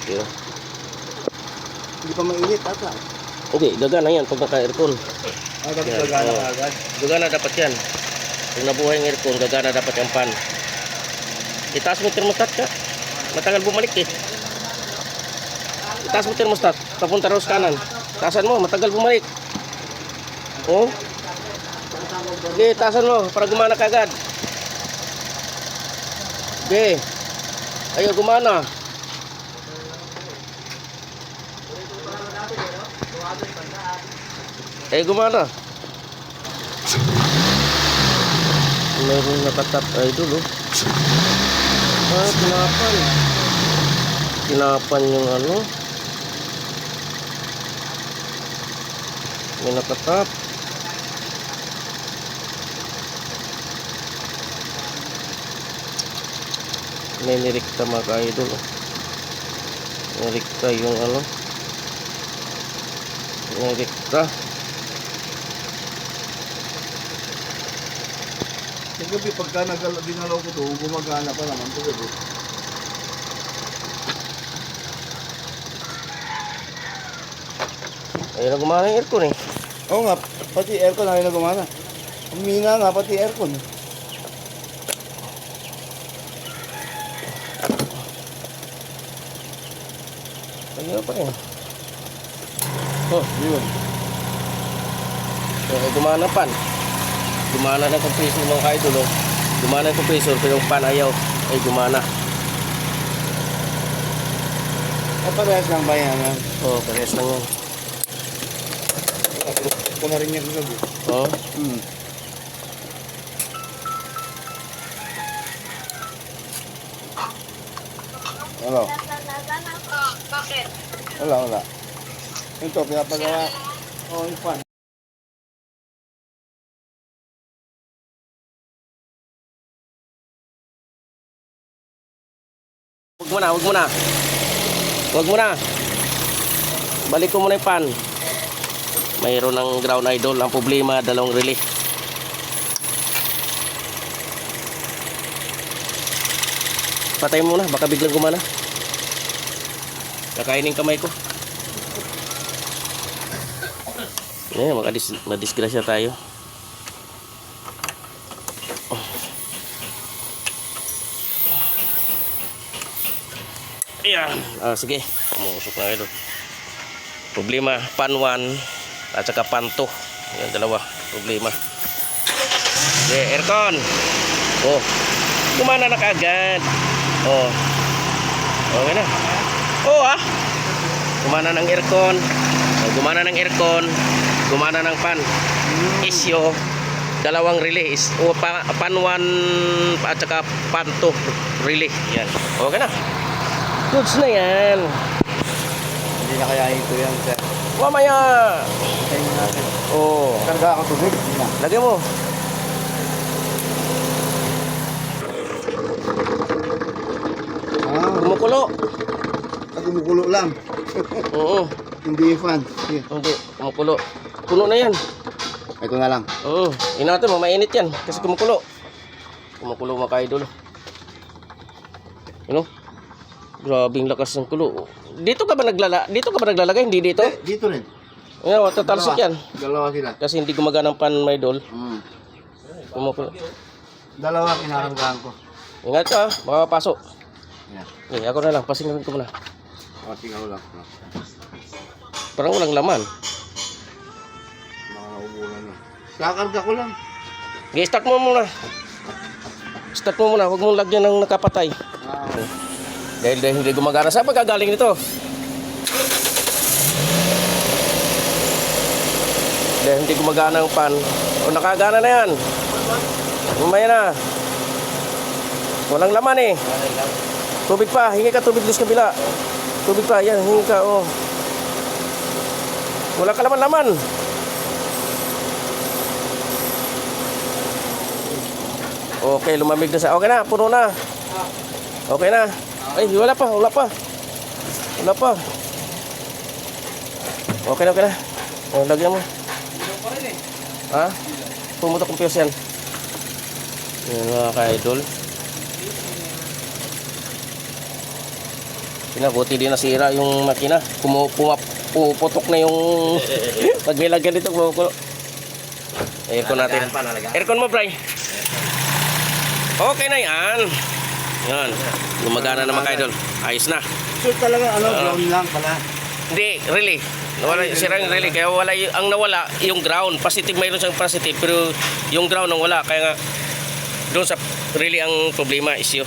Pero, Hindi pa mainit ata. hindi, gagana yan pag naka-aircon. Dapat Yan, gagana oo. agad. Gagana dapat yan. Kung nabuhay ng aircon, gagana dapat yung pan. Itaas mo yung thermostat ka. Matagal bumalik eh. Itaas mo yung thermostat. Papunta raw sa kanan. Taasan mo, matagal bumalik. Oh. Sige, taasan mo para gumana kagad. Sige. Ayaw gumana. Ayaw gumana. Mayroong nakatap idol oh. Kinapan. Kinapan yung ano. May nakatap. May nirikta mga ka-idol oh. Nirikta yung ano. Nirikta. Sa gabi, pagka ginalaw ko ito, gumagana pa naman ito gabi. Ayun na gumana yung aircon eh. Oo nga, pati aircon ayaw na gumana. Umina nga pati aircon. Ayun pa rin. Oh, Yun. so, gumana pan. Gumana ng compressor mga ka-idol oh. Gumana ng compressor pero yung pan ayaw. Ay gumana. At parehas lang ba yan? Oh, parehas lang yan. Ito na rin yan gabi. Oh. Ano? Bakit? Wala. Ito, pinapagawa. Oo, yung fan. Wag mo na, wag mo na. Wag mo na. Balik ko muna yung pan. Mayroon ng ground idol. Ang problema, dalawang relay. Patayin mo na, baka biglang gumana. Kakainin kamay ko. Eh, madisgrasya tayo. Ayan. Sige. Umusok na ito. Problema, pan 1 at saka pan 2. Yan, dalawa. Problema. Okay, aircon. Oh. Gumana na kaagad. Oh. Okay na. Oh, gumana ng aircon. Oh, gumana ng aircon. Gumana ng pan. Isyo. Dalawang relay. Pan 1 at saka pan 2 relay. Yan. Okay na. Goods na yan. Hindi na kaya ito yan, sir. Mamaya. Tayo natin. Oh. Karga ako tubig. Hindi na. Lagyan mo. Kumukulo. Kumukulo lang. Oo. Hindi yung fan. Sige. Hindi. Kumukulo. Puno na yan. Ito na lang. Oo. Inatin mo. Mainit yan. Kasi kumukulo. Kumukulo mga ka-idol. You know? Grabing lakas ng kulo. Dito ka ba naglalagay? Hindi dito? Dito rin. Ayan, tatalsik yan. Dalawa sila. Kasi hindi gumagana ng pan, my idol. Kumukulo. Dalawa kinaranggahan ko. Ingat ka, baka pasok. Yan. Okay, ako na lang. Pasingin ko muna. O, tingaw lang. Parang walang laman. Nakaubulan na. Kakarga ko lang. Okay, start mo muna. Start mo muna. Huwag mong lagyan ng nakapatay. Dahil hindi gumagana. Saan ba gagaling nito? Dahil hindi gumagana ang pan. O nakagana na yan. Umaya na. Walang laman eh. Tubig pa. Hingi ka tubig doon sa kabila. Tubig pa. Yan. Hingi ka. Oh. Wala ka laman-laman. Okay. Lumamig na sa. Okay na. Puno na. Okay na. Ay, wala pa. Wala pa. Wala pa. Okay na. Okay na. O, lagyan mo. Ha? Pumutok ang fuse yan. Yan mga ka-idol. Pinabuti din nasira yung makina. Puputok na yung paglilagyan dito. Aircon natin. Aircon mo, Bray. Okay na yan. Yan. Gumagana naman kayo doon. Ayos na. So talaga, ground lang pala. Hindi, really. Nawala sirang really. Kaya wala ang nawala yung ground. Positive, mayroon siyang positive. Pero yung ground ang wala. Kaya nga doon sa really ang problema issue.